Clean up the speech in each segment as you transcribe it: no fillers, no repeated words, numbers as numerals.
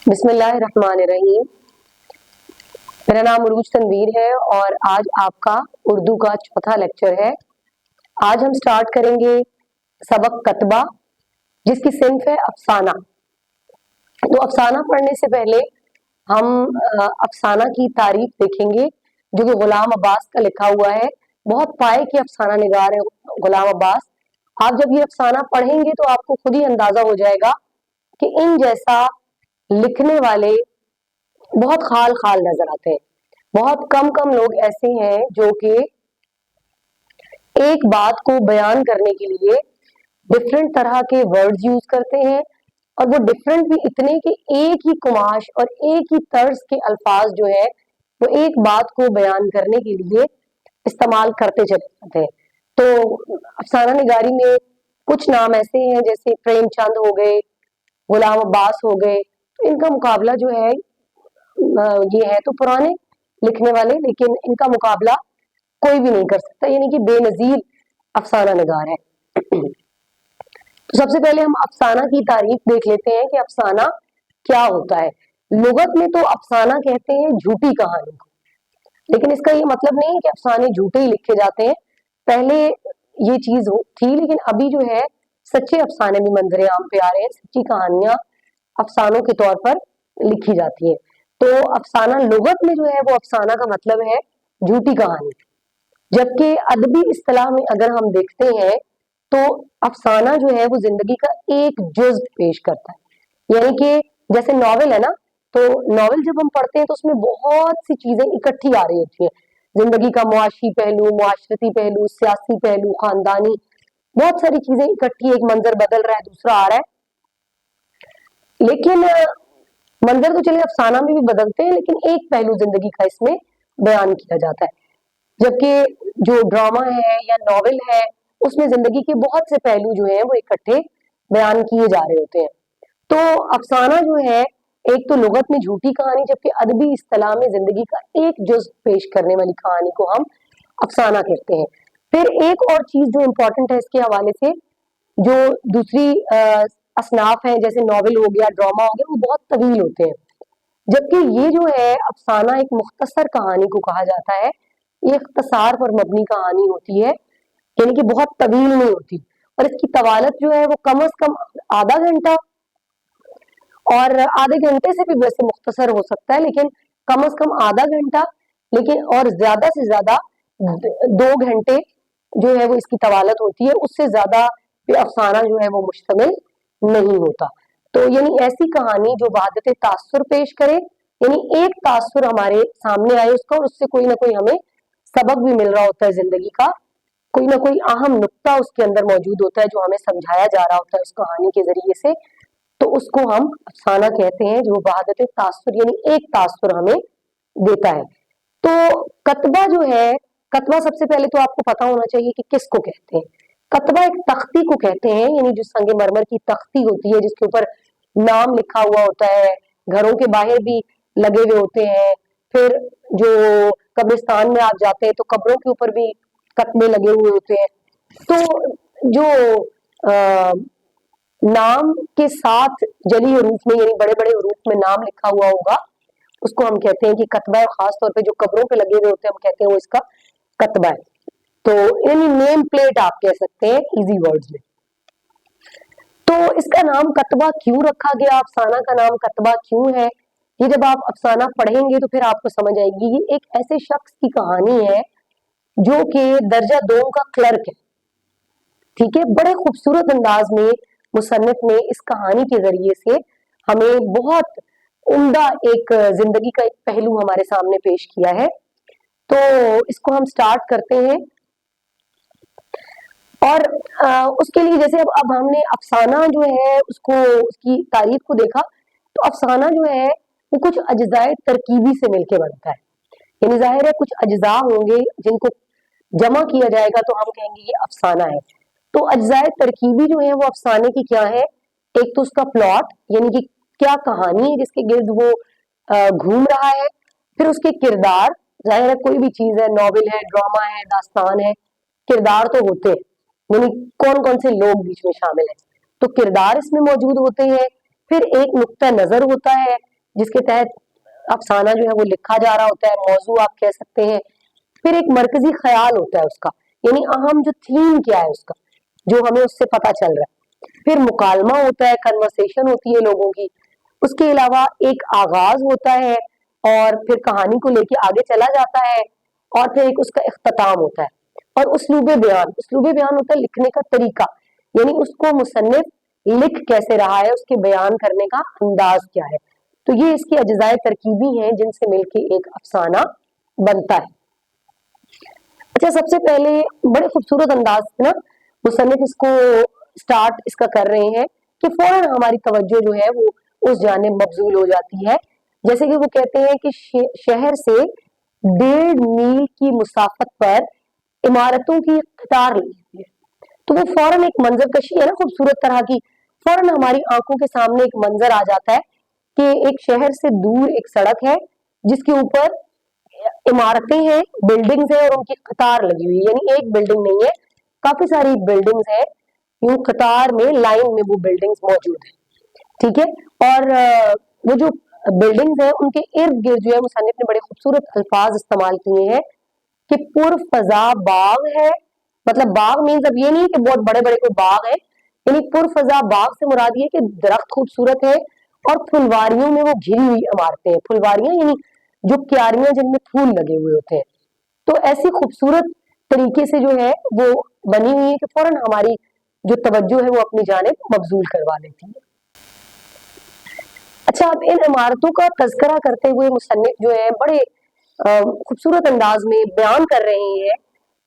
بسم اللہ الرحمن الرحیم۔ میرا نام عروج تنویر ہے اور آج آپ کا اردو کا چوتھا لیکچر ہے۔ آج ہم سٹارٹ کریں گے سبق کتبہ، جس کی صنف ہے افسانہ۔ تو افسانہ پڑھنے سے پہلے ہم افسانہ کی تعریف دیکھیں گے، جو کہ غلام عباس کا لکھا ہوا ہے۔ بہت پائے کے افسانہ نگار ہے غلام عباس۔ آپ جب یہ افسانہ پڑھیں گے تو آپ کو خود ہی اندازہ ہو جائے گا کہ ان جیسا لکھنے والے بہت خال خال نظر آتے ہیں۔ بہت کم لوگ ایسے ہیں جو کہ ایک بات کو بیان کرنے کے لیے ڈفرینٹ طرح کے ورڈز یوز کرتے ہیں، اور وہ ڈفرینٹ بھی اتنے کہ ایک ہی کماش اور ایک ہی طرز کے الفاظ جو ہے وہ ایک بات کو بیان کرنے کے لیے استعمال کرتے چلے جاتے ہیں۔ تو افسانہ نگاری میں کچھ نام ایسے ہیں جیسے پریم چند ہو گئے، غلام عباس ہو گئے۔ ان کا مقابلہ جو ہے یہ ہے تو پرانے لکھنے والے، لیکن ان کا مقابلہ کوئی بھی نہیں کر سکتا، یعنی کہ بے نظیر افسانہ نگار ہے۔ تو سب سے پہلے ہم افسانہ کی تعریف دیکھ لیتے ہیں کہ افسانہ کیا ہوتا ہے۔ لغت میں تو افسانہ کہتے ہیں جھوٹی کہانی کو، لیکن اس کا یہ مطلب نہیں ہے کہ افسانے جھوٹے ہی لکھے جاتے ہیں۔ پہلے یہ چیز تھی، لیکن ابھی جو ہے سچے افسانے بھی منظر عام پہ آ رہے ہیں، سچی کہانیاں افسانوں کے طور پر لکھی جاتی ہیں۔ تو افسانہ لغت میں جو ہے وہ افسانہ کا مطلب ہے جھوٹی کہانی، جبکہ ادبی اصطلاح میں اگر ہم دیکھتے ہیں تو افسانہ جو ہے وہ زندگی کا ایک جز پیش کرتا ہے۔ یعنی کہ جیسے ناول ہے نا، تو ناول جب ہم پڑھتے ہیں تو اس میں بہت سی چیزیں اکٹھی آ رہی ہوتی ہیں، زندگی کا معاشی پہلو، معاشرتی پہلو، سیاسی پہلو، خاندانی، بہت ساری چیزیں اکٹھی، ایک منظر بدل رہا ہے دوسرا آ رہا ہے۔ لیکن منظر تو چلے افسانہ میں بھی بدلتے ہیں، لیکن ایک پہلو زندگی کا اس میں بیان کیا جاتا ہے، جبکہ جو ڈرامہ ہے یا ناول ہے اس میں زندگی کے بہت سے پہلو جو ہیں وہ اکٹھے بیان کیے جا رہے ہوتے ہیں۔ تو افسانہ جو ہے ایک تو لغت میں جھوٹی کہانی، جبکہ ادبی اصطلاح میں زندگی کا ایک جز پیش کرنے والی کہانی کو ہم افسانہ کہتے ہیں۔ پھر ایک اور چیز جو امپورٹنٹ ہے اس کے حوالے سے، جو دوسری اصناف ہیں جیسے ناول ہو گیا، ڈرامہ ہو گیا، وہ بہت طویل ہوتے ہیں، جبکہ یہ جو ہے افسانہ ایک مختصر کہانی کو کہا جاتا ہے۔ یہ اختصار پر مبنی کہانی ہوتی ہے، یعنی کہ بہت طویل نہیں ہوتی، اور اس کی طوالت جو ہے وہ کم از کم آدھا گھنٹہ، اور آدھے گھنٹے سے بھی ویسے مختصر ہو سکتا ہے، لیکن کم از کم آدھا گھنٹہ، لیکن اور زیادہ سے زیادہ 2 گھنٹے جو ہے وہ اس کی طوالت ہوتی ہے۔ اس سے زیادہ پہ افسانہ جو ہے وہ مشتمل نہیں ہوتا۔ تو یعنی ایسی کہانی جو وحدت تاثر پیش کرے، یعنی ایک تاثر ہمارے سامنے آئے اس کا، اور اس سے کوئی نہ کوئی ہمیں سبق بھی مل رہا ہوتا ہے زندگی کا، کوئی نہ کوئی اہم نقطہ اس کے اندر موجود ہوتا ہے جو ہمیں سمجھایا جا رہا ہوتا ہے اس کہانی کے ذریعے سے، تو اس کو ہم افسانہ کہتے ہیں، جو وحدت تاثر یعنی ایک تاثر ہمیں دیتا ہے۔ تو کتبہ جو ہے، کتبہ سب سے پہلے تو آپ کو پتا ہونا چاہیے کہ کس کو کہتے ہیں۔ کتبہ ایک تختی کو کہتے ہیں، یعنی جو سنگ مرمر کی تختی ہوتی ہے جس کے اوپر نام لکھا ہوا ہوتا ہے، گھروں کے باہر بھی لگے ہوئے ہوتے ہیں، پھر جو قبرستان میں آپ جاتے ہیں تو قبروں کے اوپر بھی کتبے لگے ہوئے ہوتے ہیں۔ تو جو نام کے ساتھ جلی حروف میں، یعنی بڑے بڑے حروف میں نام لکھا ہوا ہوگا، اس کو ہم کہتے ہیں کہ کتبہ ہے۔ خاص طور پہ جو قبروں پہ لگے ہوئے ہوتے ہیں ہم کہتے ہیں وہ اس کا کتبہ ہے۔ تو یعنی نیم پلیٹ آپ کہہ سکتے ہیں ایزی ورڈز میں۔ تو اس کا نام کتبہ کیوں رکھا گیا، افسانہ کا نام کتبہ کیوں ہے، یہ جب آپ افسانہ پڑھیں گے تو پھر آپ کو سمجھ آئے گی۔ یہ ایک ایسے شخص کی کہانی ہے جو کہ درجہ دوم کا کلرک ہے، ٹھیک ہے۔ بڑے خوبصورت انداز میں مصنف نے اس کہانی کے ذریعے سے ہمیں بہت عمدہ ایک زندگی کا ایک پہلو ہمارے سامنے پیش کیا ہے۔ تو اس کو ہم سٹارٹ کرتے ہیں، اور اس کے لیے جیسے اب ہم نے افسانہ جو ہے اس کی تعریف کو دیکھا، تو افسانہ جو ہے وہ کچھ اجزاء ترکیبی سے مل کے بنتا ہے، یعنی ظاہر ہے کچھ اجزاء ہوں گے جن کو جمع کیا جائے گا تو ہم کہیں گے یہ افسانہ ہے۔ تو اجزاء ترکیبی جو ہے وہ افسانے کی کیا ہے، ایک تو اس کا پلاٹ، یعنی کہ کیا کہانی ہے جس کے گرد وہ گھوم رہا ہے، پھر اس کے کردار، ظاہر ہے کوئی بھی چیز ہے، ناول ہے، ڈرامہ ہے، داستان ہے، کردار تو ہوتے ہیں، یعنی کون کون سے لوگ بیچ میں شامل ہیں، تو کردار اس میں موجود ہوتے ہیں۔ پھر ایک نقطہ نظر ہوتا ہے، जिसके तहत अफसाना जो है वो लिखा जा रहा होता है, मौजू आप कह सकते हैं। फिर एक मरकजी ख्याल होता है उसका, यानी अहम जो थीम क्या है उसका, जो हमें उससे पता चल रहा है। फिर मुकालमा होता है, कन्वर्सेशन होती है लोगों की। उसके अलावा एक आगाज होता है और फिर कहानी को लेके आगे चला जाता है, और फिर एक उसका इख्तिताम होता है। और उस्लूबे बयान होता है लिखने का तरीका, यानी उसको मुसन्निफ लिख कैसे रहा है, उसके बयान करने का अंदाज क्या है। तो ये इसकी अज्जाए तरकीबी हैं जिनसे मिलके एक अफसाना बनता है। अच्छा, सबसे पहले बड़े खूबसूरत अंदाज से ना मुसन्निफ इसको स्टार्ट इसका कर रहे हैं कि फौरन हमारी तवज्जो जो है वो उस जानिब मबजूल हो जाती है। जैसे कि वो कहते हैं कि शहर से 1.5 मील की मुसाफत पर इमारतों की कतार लगी हुई है। तो वो फौरन एक मंजर कशी है ना खूबसूरत तरह की, फौरन हमारी आंखों के सामने एक मंजर आ जाता है कि एक शहर से दूर एक सड़क है जिसके ऊपर इमारतें हैं, बिल्डिंग्स हैं और उनकी कतार लगी हुई है, यानी एक बिल्डिंग नहीं है, काफी सारी बिल्डिंग्स हैं, यूं कतार में लाइन में वो बिल्डिंग्स मौजूद है। ठीक है। और वो जो बिल्डिंग्स हैं उनके इर्द गिर्द जो है मुसन्निफ ने बड़े खूबसूरत अल्फाज इस्तेमाल किए हैं कि पुरफजा बाग है। मतलब बाग मीन्स अब ये नहीं कि बहुत बड़े बड़े कोई बाग है, यानी पुरफजा बाग से मुराद ये कि दरख्त खूबसूरत है और फुलवारियों में वो घिरी हुई इमारतें हैं। फुलवारियां यानी जो क्यारियां जिनमें फूल लगे हुए होते हैं। तो ऐसी खूबसूरत तरीके से जो है वो बनी हुई है कि फौरन हमारी जो तवज्जो है वो अपनी जानिब मबजूल करवा लेती है। अच्छा, अब इन इमारतों का तज़किरा करते हुए मुसन्निफ जो है बड़े खूबसूरत अंदाज में बयान कर रहे हैं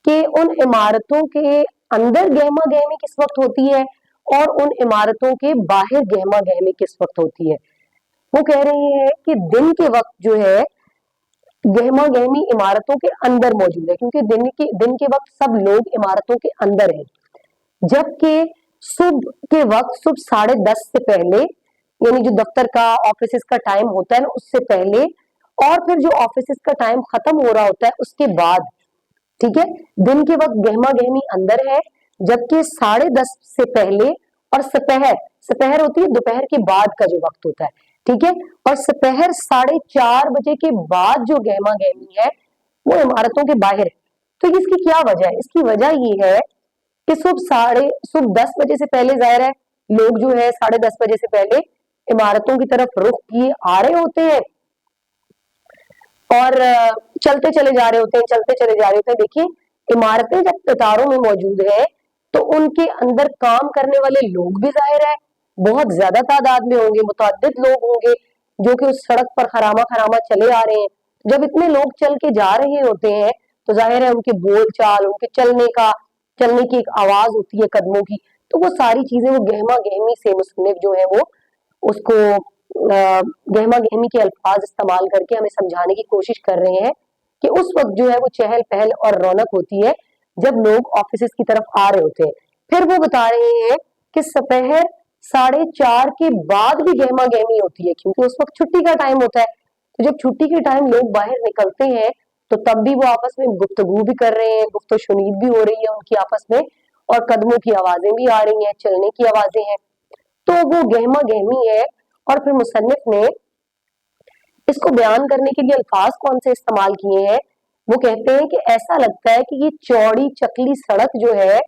कि उन इमारतों के अंदर गहमा गहमी किस वक्त होती है और उन इमारतों के बाहर गहमा गहमी किस वक्त होती है। वो कह रहे हैं कि दिन के वक्त जो है गहमा गहमी इमारतों के अंदर मौजूद है, क्योंकि दिन के वक्त सब लोग इमारतों के अंदर हैं, जबकि सुबह के वक्त सुबह 10:30 से पहले, यानी जो दफ्तर का ऑफिस का टाइम होता है ना उससे पहले, और फिर जो ऑफिस का टाइम खत्म हो रहा होता है उसके बाद। ठीक है। दिन के वक्त गहमा गहमी अंदर है, जबकि 10:30 से पहले और सपहर होती है दोपहर के बाद का जो वक्त होता है। ठीक है। और सपहर 4:30 के बाद जो गहमा गहमी है वो इमारतों के बाहर है। तो इसकी क्या वजह है? इसकी वजह ये है कि सुबह 10 बजे से पहले जाहिर है लोग जो है 10:30 बजे से पहले इमारतों की तरफ रुख किए आ रहे होते हैं और चलते चले जा रहे होते हैं। देखिए, इमारतें जब कतारों में मौजूद है तो उनके अंदर काम करने वाले लोग भी जाहिर है बहुत ज्यादा तादाद में होंगे, मुतअद्दिद लोग होंगे जो कि उस सड़क पर खरामा खरामा चले आ रहे हैं। जब इतने लोग चल के जा रहे होते हैं तो जाहिर है उनके बोल चाल, उनके चलने की एक आवाज होती है कदमों की, तो वो सारी चीजें वो गहमा गहमी से मुसन्निफ जो है वो उसको गहमा गहमी के अल्फाज इस्तेमाल करके हमें समझाने की कोशिश कर रहे हैं कि उस वक्त जो है वो चहल पहल और रौनक होती है जब लोग ऑफिस की तरफ आ रहे होते हैं। फिर वो बता रहे हैं कि सपहर 4:30 के बाद भी गहमा गहमी होती है, क्योंकि उस वक्त छुट्टी का टाइम होता है। तो जब छुट्टी के टाइम लोग बाहर निकलते हैं तो तब भी वो आपस में गुफ्तगू भी कर रहे हैं, गुफ्तो शुनीद भी हो रही है उनकी आपस में, और कदमों की आवाजें भी आ रही हैं, चलने की आवाजें हैं। तो वो गहमा गहमी है। और फिर मुसन्निफ ने इसको बयान करने के लिए अल्फाज कौन से इस्तेमाल किए हैं? वो कहते हैं कि ऐसा लगता है कि ये चौड़ी चकली सड़क जो है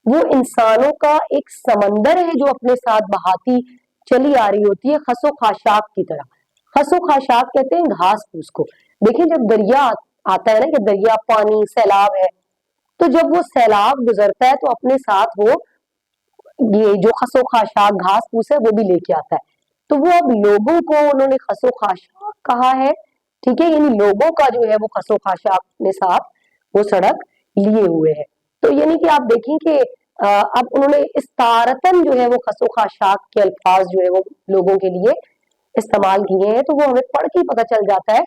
वो इंसानों का एक समंदर है जो अपने साथ बहाती चली आ रही होती है, खसो खाशाक की तरह। खसो खाशाक कहते हैं घास फूस को। देखिए, जब दरिया आता है ना कि दरिया पानी सैलाब है, तो जब वो सैलाब गुजरता है तो अपने साथ वो ये जो खसो खाशाक घास फूस है वो भी लेके आता है। तो वो अब लोगों को उन्होंने खसो खाशाक कहा है। ठीक है, यानी लोगों का जो है वो खसो खाशाक अपने साथ वो सड़क लिए हुए है। तो यानी कि आप देखें कि अब उन्होंने इस तारतन जो है वो खसो खाशाक के अल्फाज जो है वो लोगों के लिए इस्तेमाल किए हैं। तो वो हमें पढ़ के पता चल जाता है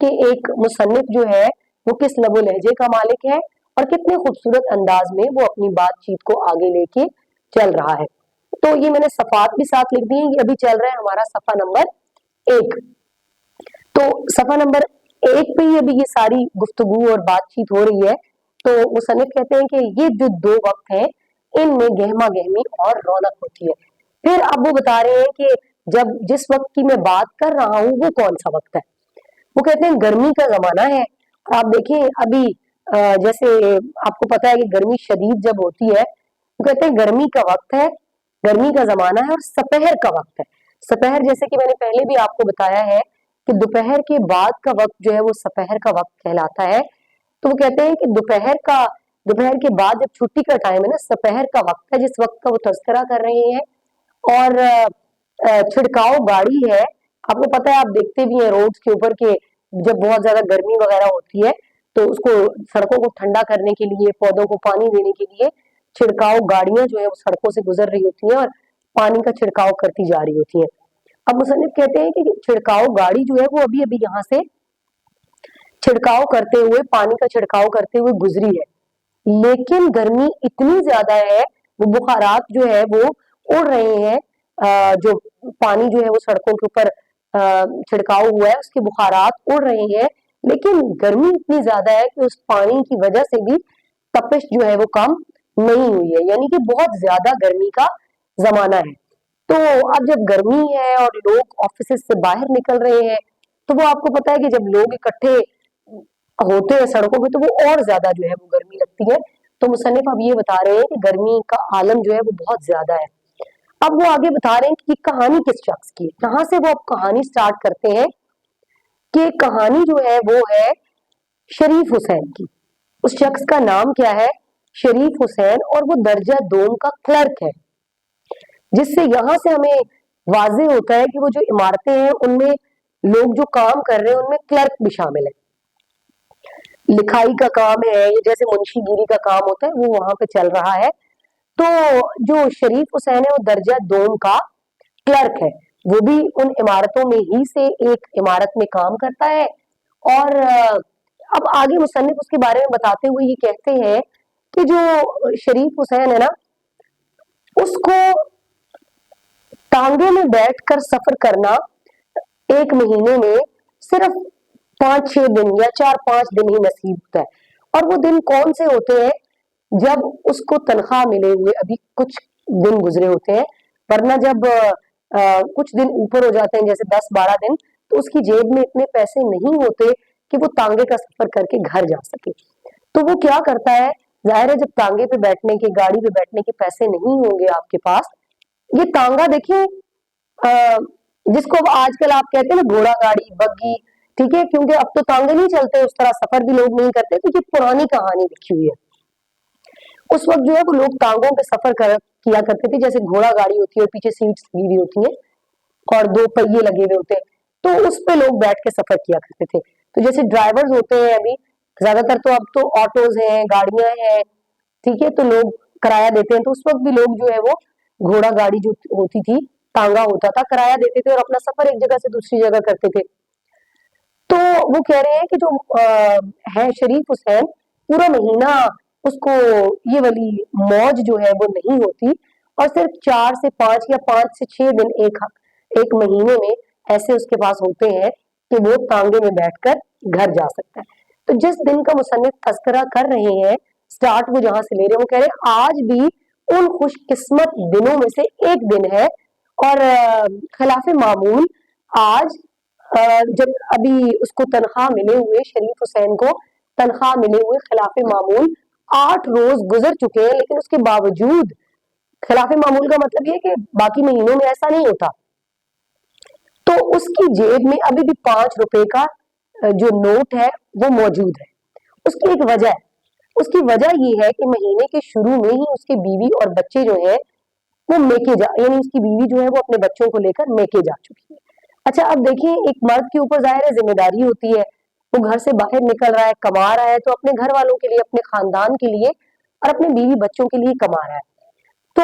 कि एक मुसन्निफ जो है वो किस लबो लहजे का मालिक है और कितने खूबसूरत अंदाज में वो अपनी बातचीत को आगे लेके चल रहा है। तो ये मैंने सफात भी साथ लिख दी है। ये अभी चल रहा है हमारा सफा नंबर 1। तो सफा नंबर 1 पे ही अभी ये सारी गुफ्तगू और बातचीत हो रही है। तो मुसन्निफ कहते हैं कि ये जो 2 वक्त हैं इनमें गहमा गहमी और रौनक होती है। फिर अब वो बता रहे हैं कि जब जिस वक्त की मैं बात कर रहा हूँ वो कौन सा वक्त है? वो कहते हैं गर्मी का जमाना है। आप देखें अभी जैसे आपको पता है कि गर्मी शदीद जब होती है, वो कहते हैं गर्मी का वक्त है, गर्मी का जमाना है और सपहर का वक्त है। सपहर जैसे कि मैंने पहले भी आपको बताया है कि दोपहर के बाद का वक्त जो है वो सपहर का वक्त कहलाता है। तो वो कहते हैं कि दोपहर के बाद जब छुट्टी का टाइम है ना, सपहर का वक्त है, जिस वक्त का वो तस्करा कर रहे हैं। और छिड़काव गाड़ी है, आपको पता है, आप देखते भी हैं रोड्स के ऊपर के जब बहुत ज्यादा गर्मी वगैरह होती है तो उसको सड़कों को ठंडा करने के लिए, पौधों को पानी देने के लिए छिड़काव गाड़ियां जो है वो सड़कों से गुजर रही होती हैं और पानी का छिड़काव करती जा रही होती हैं। अब मुसन्निफ कहते हैं कि छिड़काव गाड़ी जो है वो अभी अभी यहाँ से छिड़काव करते हुए, पानी का छिड़काव करते हुए गुजरी है, लेकिन गर्मी इतनी ज्यादा है, वो बुखारात जो है वो उड़ रहे हैं। जो पानी जो है वो सड़कों के ऊपर छिड़काव हुआ है, उसके बुखारात उड़ रहे हैं, लेकिन गर्मी इतनी ज्यादा है कि उस पानी की वजह से भी तपिश जो है वो कम नहीं हुई है, यानी कि बहुत ज्यादा गर्मी का जमाना है। तो अब जब गर्मी है और लोग ऑफिस से बाहर निकल रहे हैं, तो वो आपको पता है कि जब लोग इकट्ठे होते हैं सड़कों पे तो वो और ज्यादा जो है वो गर्मी लगती है। तो मुसन्निफ अब ये बता रहे हैं कि गर्मी का आलम जो है वो बहुत ज्यादा है। अब वो आगे बता रहे हैं कि कहानी किस शख्स की है, कहाँ से वो अब कहानी स्टार्ट करते हैं कि कहानी जो है वो है शरीफ हुसैन की। उस शख्स का नाम क्या है? शरीफ हुसैन, और वो दर्जा दोम का क्लर्क है, जिससे यहां से हमें वाजे होता है कि वो जो इमारतें हैं उनमें लोग जो काम कर रहे हैं उनमें क्लर्क भी शामिल है। लिखाई का काम है, जैसे मुंशीगिरी का काम होता है, वो वहां पे चल रहा है। तो जो शरीफ हुसैन है वो दर्जा दोम का क्लर्क है, वो भी उन इमारतों में ही से एक इमारत में काम करता है। और अब आगे मुसन्निफ उसके बारे में बताते हुए ये कहते हैं कि जो शरीफ हुसैन है ना, उसको टांगे में बैठकर सफर करना एक महीने में सिर्फ 5-6 दिन या 4-5 दिन ही नसीब होता है। और वो दिन कौन से होते हैं? जब उसको तनख्वाह मिले हुए अभी कुछ दिन गुजरे होते हैं, वरना जब कुछ दिन ऊपर हो जाते हैं जैसे 10-12 दिन, तो उसकी जेब में इतने पैसे नहीं होते कि वो तांगे का सफर करके घर जा सके। तो वो क्या करता है, जाहिर है जब तांगे पे बैठने के, गाड़ी पे बैठने के पैसे नहीं होंगे आपके पास, ये तांगा देखिए जिसको अब आजकल आप कहते हैं ना घोड़ा गाड़ी, बग्गी, ठीक है, क्योंकि अब तो तांगे नहीं चलते, उस तरह सफर भी लोग नहीं करते, तो ये पुरानी कहानी लिखी हुई है। उस वक्त जो है वो लोग टांगों पे सफर किया करते थे, जैसे घोड़ा गाड़ी होती है और पीछे सीट्स लगी हुई होती है और 2 पहिए लगे हुए होते हैं, तो उस पे लोग बैठ के सफर किया करते थे। तो जैसे ड्राइवर्स होते हैं अभी ज्यादातर, तो अब तो ऑटोज हैं, गाड़ियां हैं, ठीक है, तो लोग किराया देते हैं। तो उस वक्त भी लोग जो है वो घोड़ा गाड़ी जो होती थी, तांगा होता था, किराया देते थे और अपना सफर एक जगह से दूसरी जगह करते थे। तो वो कह रहे हैं कि जो है शरीफ हुसैन, पूरा महीना उसको ये वाली मौज जो है वो नहीं होती, और सिर्फ 4 से 5 या 5 से 6 दिन एक महीने में ऐसे उसके पास होते हैं कि वो तांगे में बैठकर घर जा सकता है। तो जिस दिन का मुसन्निफ तस्करा कर रहे हैं, स्टार्ट वो जहां से ले रहे हैं, वो कह रहे हैं आज भी उन खुशकिस्मत दिनों में से एक दिन है। और खिलाफे मामूल आज जब अभी उसको तनख्वाह मिले हुए, शरीफ हुसैन को तनख्वाह मिले हुए खिलाफे मामूल 8 रोज गुजर चुके हैं, लेकिन उसके बावजूद खिलाफे मामूल का मतलब ये कि बाकी महीनों में ऐसा नहीं होता, तो उसकी जेब में अभी भी 5 रुपए का जो नोट है वो मौजूद है। उसकी एक वजह है, उसकी वजह ये है कि महीने के शुरू में ही उसकी बीवी और बच्चे जो है वो यानी उसकी बीवी जो है वो अपने बच्चों को लेकर मेके जा चुकी है। अच्छा, अब देखिए एक मर्द के ऊपर जाहिर है जिम्मेदारी होती है, वो घर से बाहर निकल रहा है, कमा रहा है, तो अपने घर वालों के लिए, अपने खानदान के लिए और अपने बीवी बच्चों के लिए कमा रहा है। तो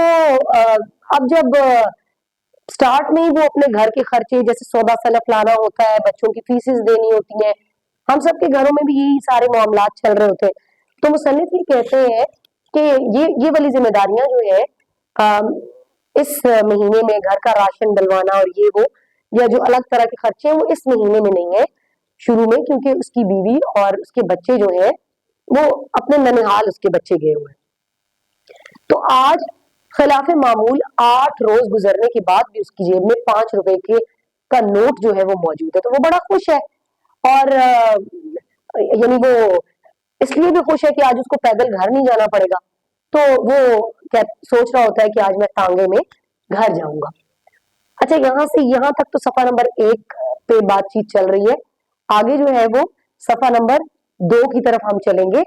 अब जब स्टार्ट में ही वो अपने घर के खर्चे जैसे सौदा सलफ लाना होता है, बच्चों की फीसेस देनी होती हैं, हम सबके घरों में भी यही सारे मामलात चल रहे होते हैं। तो मुसन्निफ ये कहते हैं कि ये वाली जिम्मेदारियां जो है इस महीने में घर का राशन डलवाना और ये वो या जो अलग तरह के खर्चे हैं वो इस महीने में नहीं है शुरू में, क्योंकि उसकी बीवी और उसके बच्चे जो हैं वो अपने ननिहाल उसके बच्चे गए हुए हैं। तो आज खिलाफ मामूल 8 रोज गुजरने के बाद भी उसकी जेब में 5 रुपए के का नोट जो है वो मौजूद है, तो वो बड़ा खुश है। और यानी वो इसलिए भी खुश है कि आज उसको पैदल घर नहीं जाना पड़ेगा, तो वो क्या सोच रहा होता है कि आज मैं तांगे में घर जाऊंगा। अच्छा, यहाँ से यहाँ तक तो सफा नंबर 1 पे बातचीत चल रही है। आगे जो है वो सफा नंबर 2 की तरफ हम चलेंगे।